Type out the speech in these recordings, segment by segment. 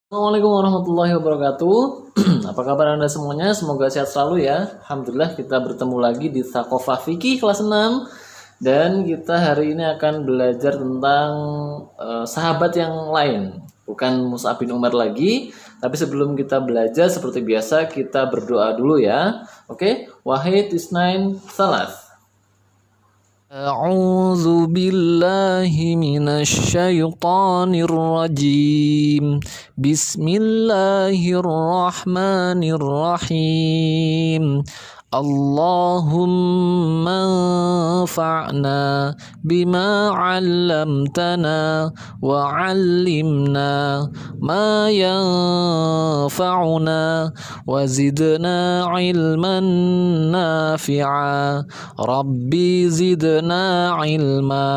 Assalamualaikum warahmatullahi wabarakatuh. Apa kabar Anda semuanya? Semoga sehat selalu ya. Alhamdulillah kita bertemu lagi di Thaqofah Fikih kelas 6. Dan kita hari ini akan belajar tentang sahabat yang lain. Bukan Mus'ab bin Umar lagi. Tapi sebelum kita belajar seperti biasa kita berdoa dulu ya. Oke, Wahid Isnain Salas. أعوذ بالله من الشيطان الرجيم بسم الله الرحمن الرحيم اللهم انفعنا بما علمتنا وعلمنا ما ينفعنا وزدنا علما نافعا ربي زدنا علما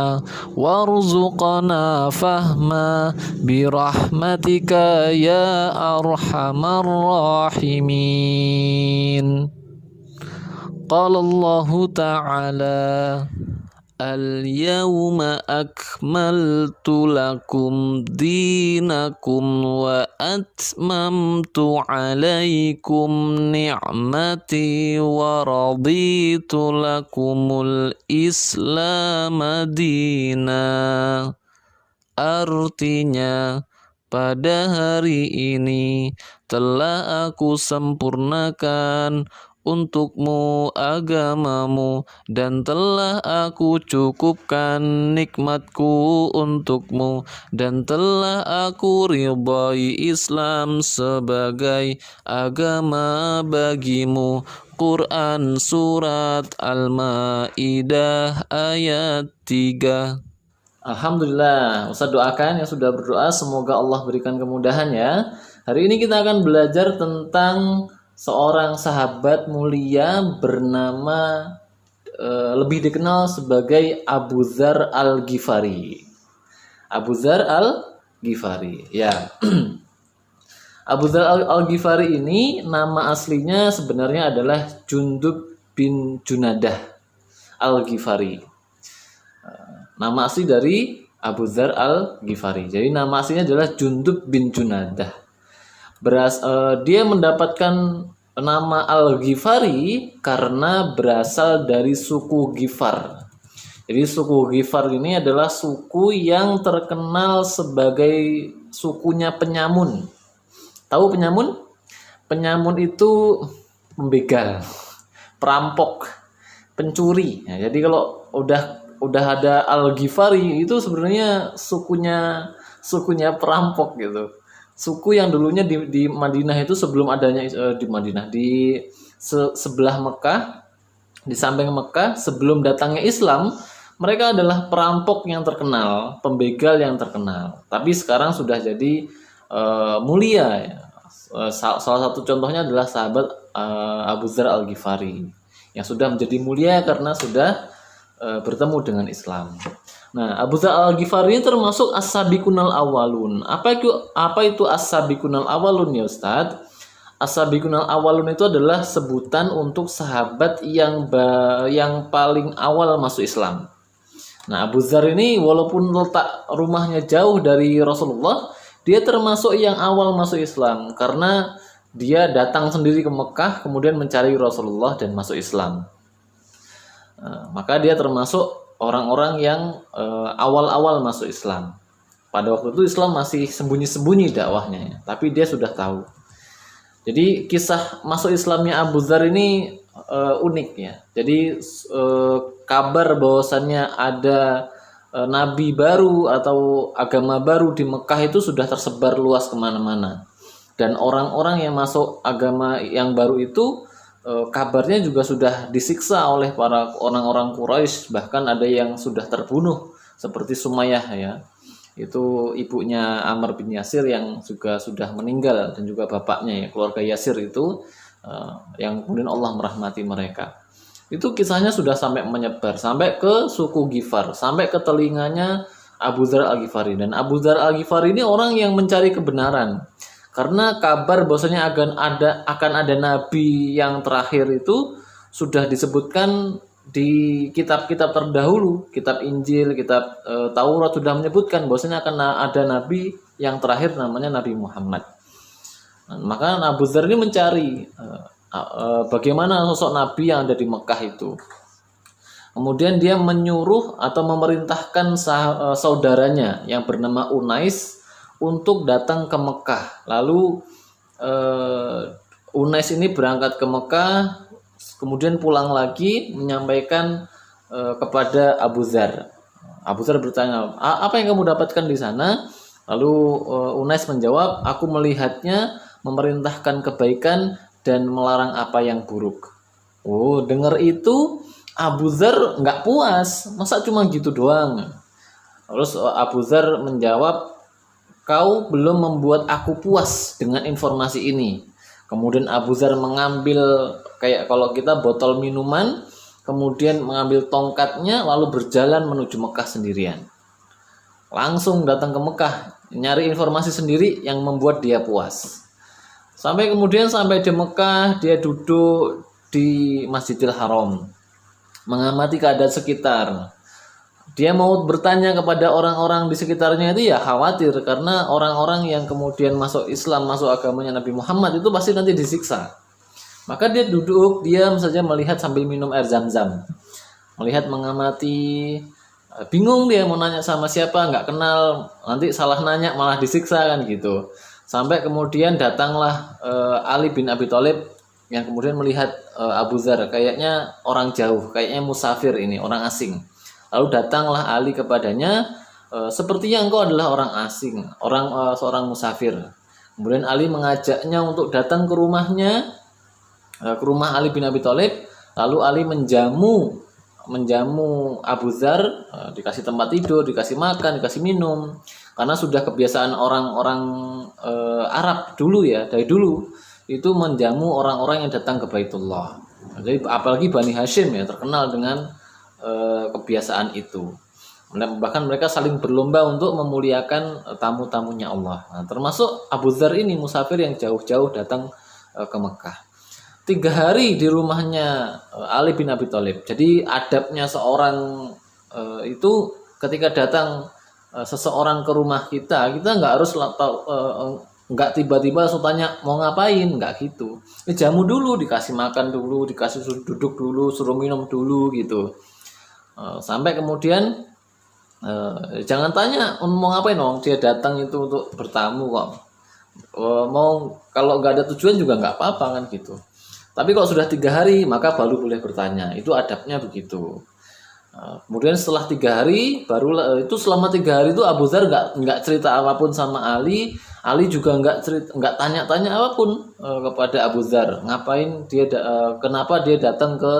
وارزقنا فهما برحمتك يا أرحم الراحمين. قال الله تعالى اليوم أكملت لكم دينكم وأتممت عليكم نعمتي ورضيت لكم الإسلام دينا. Artinya, pada hari ini telah aku sempurnakan untukmu agamamu dan telah aku cukupkan nikmatku untukmu dan telah aku ridhai Islam sebagai agama bagimu. Quran Surat Al-Ma'idah ayat 3. Alhamdulillah, Ustaz doakan yang sudah berdoa semoga Allah berikan kemudahan ya. Hari ini kita akan belajar tentang seorang sahabat mulia bernama lebih dikenal sebagai Abu Dzar Al-Ghifari. Abu Dzar Al-Ghifari, ya. Abu Dzar Al-Ghifari ini nama aslinya sebenarnya adalah Jundub bin Junadah Al-Ghifari. Nama asli dari Abu Dzar Al-Ghifari. Jadi nama aslinya adalah Jundub bin Junadah. Dia mendapatkan nama Al-Ghifari karena berasal dari suku Ghifar. Jadi suku Ghifar ini adalah suku yang terkenal sebagai sukunya penyamun. Tahu penyamun? Penyamun itu pembegal, perampok, pencuri. Ya, jadi kalau udah ada Al-Ghifari itu sebenarnya sukunya perampok gitu. Suku yang dulunya di Madinah itu sebelum adanya di Madinah di sebelah Mekah, di samping Mekah sebelum datangnya Islam, mereka adalah perampok yang terkenal, pembegal yang terkenal. Tapi sekarang sudah jadi mulia ya. Salah satu contohnya adalah sahabat Abu Dzar Al-Ghifari yang sudah menjadi mulia karena sudah bertemu dengan Islam. Nah, Abu Dzar Al-Ghifari ini termasuk as-sabiqunal awwalun. Apa itu as-sabiqunal awwalun ya Ustadz? As-sabiqunal awwalun itu adalah sebutan untuk sahabat yang paling awal masuk Islam. Nah, Abu Dzar ini walaupun letak rumahnya jauh dari Rasulullah, dia termasuk yang awal masuk Islam karena dia datang sendiri ke Mekah kemudian mencari Rasulullah dan masuk Islam. Maka dia termasuk orang-orang yang awal-awal masuk Islam. Pada waktu itu Islam masih sembunyi-sembunyi dakwahnya, tapi dia sudah tahu. Jadi kisah masuk Islamnya Abu Dzar ini unik ya. Jadi kabar bahwasannya ada nabi baru atau agama baru di Mekah itu sudah tersebar luas kemana-mana. Dan orang-orang yang masuk agama yang baru itu kabarnya juga sudah disiksa oleh para orang-orang Quraisy, bahkan ada yang sudah terbunuh seperti Sumayyah ya. Itu ibunya Ammar bin Yasir yang juga sudah meninggal dan juga bapaknya ya, keluarga Yasir itu yang kemudian Allah merahmati mereka. Itu kisahnya sudah sampai menyebar sampai ke suku Ghifar, sampai ke telinganya Abu Dzar Al-Ghifari. Dan Abu Dzar Al-Ghifari ini orang yang mencari kebenaran. Karena kabar bahwasanya akan ada nabi yang terakhir itu sudah disebutkan di kitab-kitab terdahulu, kitab Injil, kitab Taurat sudah menyebutkan bahwasanya akan ada nabi yang terakhir namanya Nabi Muhammad. Maka Abu Dzar ini mencari bagaimana sosok Nabi yang ada di Mekah itu. Kemudian dia menyuruh atau memerintahkan saudaranya yang bernama Unais untuk datang ke Mekah. Lalu Unais ini berangkat ke Mekah, kemudian pulang lagi menyampaikan kepada Abu Dzar. Abu Dzar bertanya, apa yang kamu dapatkan di sana? Lalu Unais menjawab, aku melihatnya memerintahkan kebaikan dan melarang apa yang buruk. Oh, dengar itu Abu Dzar nggak puas, masa cuma gitu doang. Terus Abu Dzar menjawab, kau belum membuat aku puas dengan informasi ini. Kemudian Abu Dzar mengambil kayak kalau kita botol minuman, kemudian mengambil tongkatnya lalu berjalan menuju Mekah sendirian. Langsung datang ke Mekah, nyari informasi sendiri yang membuat dia puas. Sampai di Mekah, dia duduk di Masjidil Haram, mengamati keadaan sekitar. Dia mau bertanya kepada orang-orang di sekitarnya itu ya khawatir, karena orang-orang yang kemudian masuk Islam, masuk agamanya Nabi Muhammad itu pasti nanti disiksa. Maka dia duduk, diam saja melihat sambil minum air zam-zam. Melihat, mengamati, bingung dia mau nanya sama siapa, nggak kenal, nanti salah nanya malah disiksa kan gitu. Sampai kemudian datanglah Ali bin Abi Thalib yang kemudian melihat Abu Dzar, kayaknya orang jauh, kayaknya musafir ini, orang asing. Lalu datanglah Ali kepadanya, sepertinya engkau adalah orang asing, seorang musafir. Kemudian Ali mengajaknya untuk datang ke rumahnya, ke rumah Ali bin Abi Thalib. Lalu Ali menjamu Abu Dzar, dikasih tempat tidur, dikasih makan, dikasih minum. Karena sudah kebiasaan orang-orang Arab dulu ya, dari dulu itu menjamu orang-orang yang datang ke Baitullah. Jadi apalagi Bani Hashim ya, terkenal dengan kebiasaan itu. Bahkan mereka saling berlomba untuk memuliakan tamu-tamunya Allah. Nah, termasuk Abu Dzar ini musafir yang jauh-jauh datang ke Mekah. 3 hari di rumahnya Ali bin Abi Thalib. Jadi adabnya seorang itu ketika datang seseorang ke rumah kita nggak harus nggak tiba-tiba langsung tanya mau ngapain, nggak gitu. Jamu dulu, dikasih makan dulu, dikasih duduk dulu, suruh minum dulu gitu. Sampai kemudian jangan tanya mau ngapain dong, dia datang itu untuk bertamu kok. Mau kalau nggak ada tujuan juga nggak apa-apa kan gitu. Tapi kalau sudah 3 hari maka baru boleh bertanya. Itu adabnya begitu. Kemudian setelah 3 hari baru itu, selama 3 hari itu Abu Dzar nggak cerita apapun sama Ali. Ali juga nggak tanya-tanya apapun kepada Abu Dzar. Ngapain dia kenapa dia datang ke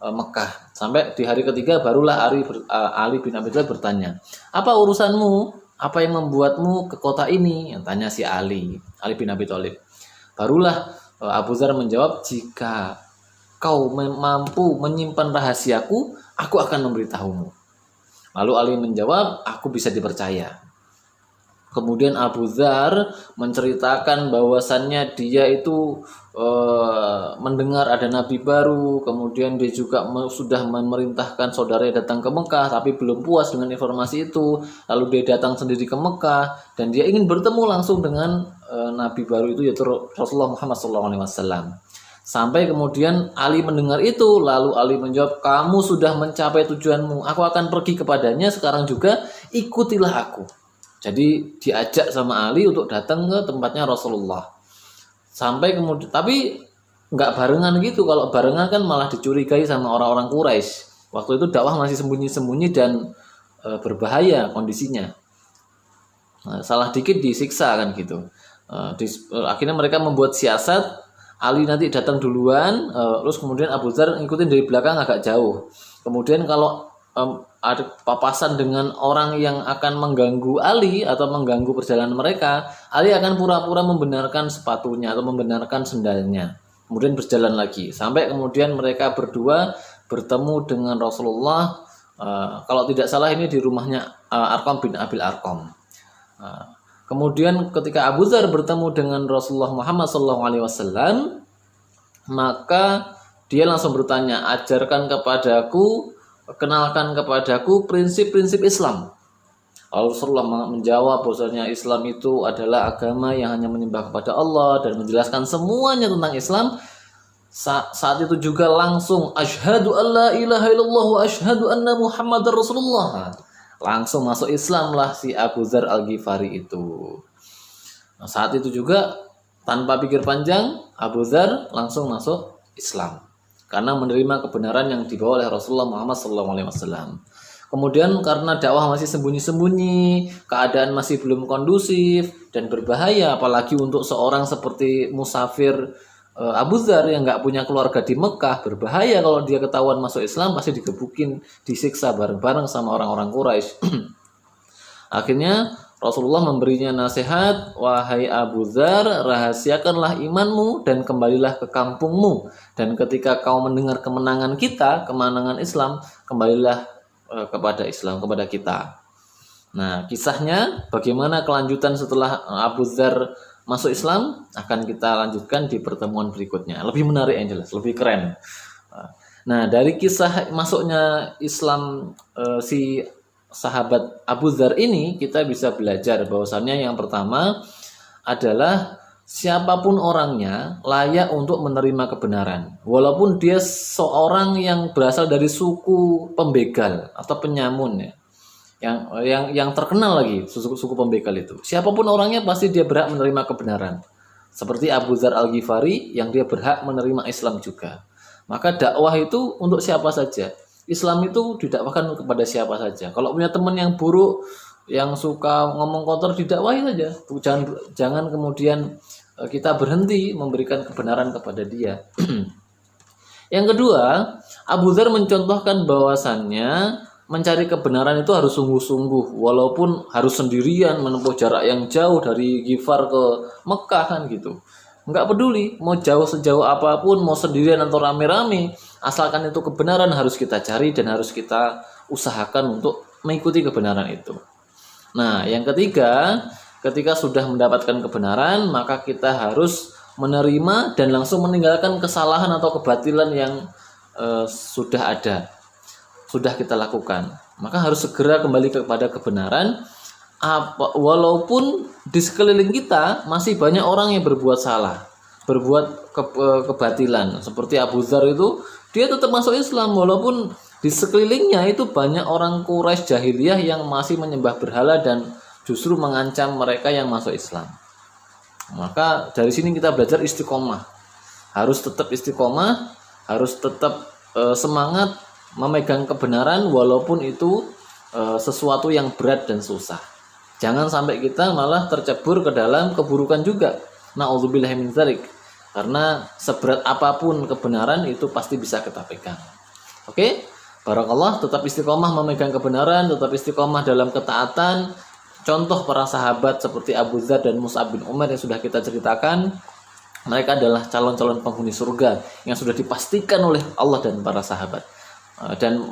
Mekah. Sampai di hari ketiga barulah Ali bin Abi Thalib bertanya, apa urusanmu? Apa yang membuatmu ke kota ini? Yang tanya si Ali bin Abi Thalib. Barulah Abu Dzar menjawab, jika kau mampu menyimpan rahasiaku, aku akan memberitahumu. Lalu Ali menjawab, aku bisa dipercaya. Kemudian Abu Dzar menceritakan bahwasannya dia itu mendengar ada nabi baru, kemudian dia juga sudah memerintahkan saudaranya datang ke Mekah, tapi belum puas dengan informasi itu. Lalu dia datang sendiri ke Mekah dan dia ingin bertemu langsung dengan nabi baru itu, yaitu Rasulullah Muhammad SAW. Sampai kemudian Ali mendengar itu, lalu Ali menjawab, kamu sudah mencapai tujuanmu, aku akan pergi kepadanya sekarang juga, ikutilah aku. Jadi diajak sama Ali untuk datang ke tempatnya Rasulullah. Sampai kemudian, tapi nggak barengan gitu. Kalau barengan kan malah dicurigai sama orang-orang Quraisy. Waktu itu dakwah masih sembunyi-sembunyi dan berbahaya kondisinya. Salah dikit disiksa kan gitu. Akhirnya mereka membuat siasat, Ali nanti datang duluan, terus kemudian Abu Dzar ngikutin dari belakang agak jauh. Kemudian kalau ada papasan dengan orang yang akan mengganggu Ali atau mengganggu perjalanan mereka, Ali akan pura-pura membenarkan sepatunya atau membenarkan sendalnya, kemudian berjalan lagi sampai kemudian mereka berdua bertemu dengan Rasulullah. Kalau tidak salah ini di rumahnya Arqam bin Abil Arqam. Kemudian ketika Abu Dzar bertemu dengan Rasulullah Muhammad SAW, maka dia langsung bertanya, ajarkan kepadaku, kenalkan kepadaku prinsip-prinsip Islam. Lalu Rasulullah menjawab bahwasanya Islam itu adalah agama yang hanya menyembah kepada Allah dan menjelaskan semuanya tentang Islam. Saat itu juga langsung asyhadu alla ilaha illallah wa asyhadu anna muhammadar rasulullah. Langsung masuk Islam lah si Abu Dzar Al-Ghifari itu. Nah, saat itu juga tanpa pikir panjang Abu Dzar langsung masuk Islam karena menerima kebenaran yang dibawa oleh Rasulullah Muhammad SAW. Kemudian karena dakwah masih sembunyi-sembunyi, keadaan masih belum kondusif dan berbahaya, apalagi untuk seorang seperti musafir Abu Dzar yang nggak punya keluarga di Mekah, berbahaya kalau dia ketahuan masuk Islam, pasti digebukin, disiksa bareng-bareng sama orang-orang Quraisy. Akhirnya Rasulullah memberinya nasihat, wahai Abu Dzar, rahasiakanlah imanmu dan kembalilah ke kampungmu. Dan ketika kau mendengar kemenangan kita, kemenangan Islam, kembalilah kepada Islam, kepada kita. Nah, kisahnya bagaimana kelanjutan setelah Abu Dzar masuk Islam akan kita lanjutkan di pertemuan berikutnya. Lebih menarik yang jelas, lebih keren. Nah, dari kisah masuknya Islam si sahabat Abu Dzar ini kita bisa belajar bahwasannya yang pertama adalah siapapun orangnya layak untuk menerima kebenaran. Walaupun dia seorang yang berasal dari suku pembegal atau penyamun ya. Yang terkenal lagi suku pembegal itu. Siapapun orangnya pasti dia berhak menerima kebenaran. Seperti Abu Dzar Al-Ghifari yang dia berhak menerima Islam juga. Maka dakwah itu untuk siapa saja. Islam itu didakwahkan kepada siapa saja. Kalau punya teman yang buruk, yang suka ngomong kotor, didakwahi saja. Jangan kemudian kita berhenti memberikan kebenaran kepada dia. Yang kedua, Abu Dzar mencontohkan bahwasannya mencari kebenaran itu harus sungguh-sungguh, walaupun harus sendirian menempuh jarak yang jauh dari Ghifar ke Mekah kan gitu. Enggak peduli mau jauh sejauh apapun, mau sendirian atau rame-rame, asalkan itu kebenaran harus kita cari dan harus kita usahakan untuk mengikuti kebenaran itu. Nah, yang ketiga, ketika sudah mendapatkan kebenaran, maka kita harus menerima dan langsung meninggalkan kesalahan atau kebatilan yang sudah ada, sudah kita lakukan. Maka harus segera kembali kepada kebenaran, walaupun di sekeliling kita masih banyak orang yang berbuat salah, berbuat kebatilan. Seperti Abu Dzar itu, dia tetap masuk Islam walaupun di sekelilingnya itu banyak orang Quraisy jahiliyah yang masih menyembah berhala dan justru mengancam mereka yang masuk Islam. Maka dari sini kita belajar istiqomah. Harus tetap istiqomah, harus tetap semangat memegang kebenaran walaupun itu sesuatu yang berat dan susah. Jangan sampai kita malah tercebur ke dalam keburukan juga. Na'udzubillahi min dzalik. Karena seberat apapun kebenaran itu pasti bisa kita pegang. Oke? Barakallah, tetap istiqomah memegang kebenaran, tetap istiqomah dalam ketaatan. Contoh para sahabat seperti Abu Dzar dan Mus'ab bin Umair yang sudah kita ceritakan, mereka adalah calon-calon penghuni surga yang sudah dipastikan oleh Allah dan para sahabat dan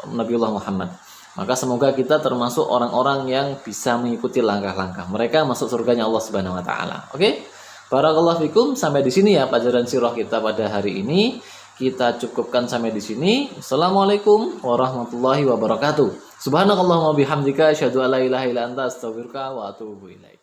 Nabiullah Muhammad. Maka semoga kita termasuk orang-orang yang bisa mengikuti langkah-langkah mereka masuk surganya Allah Subhanahu wa taala. Oke? Barakallahu fikum, sampai di sini ya pelajaran sirah kita pada hari ini. Kita cukupkan sampai di sini. Assalamualaikum warahmatullahi wabarakatuh. Subhanakallahumma bihamdika asyhadu an la ilaha illa anta astaghfiruka wa atubu ilaik.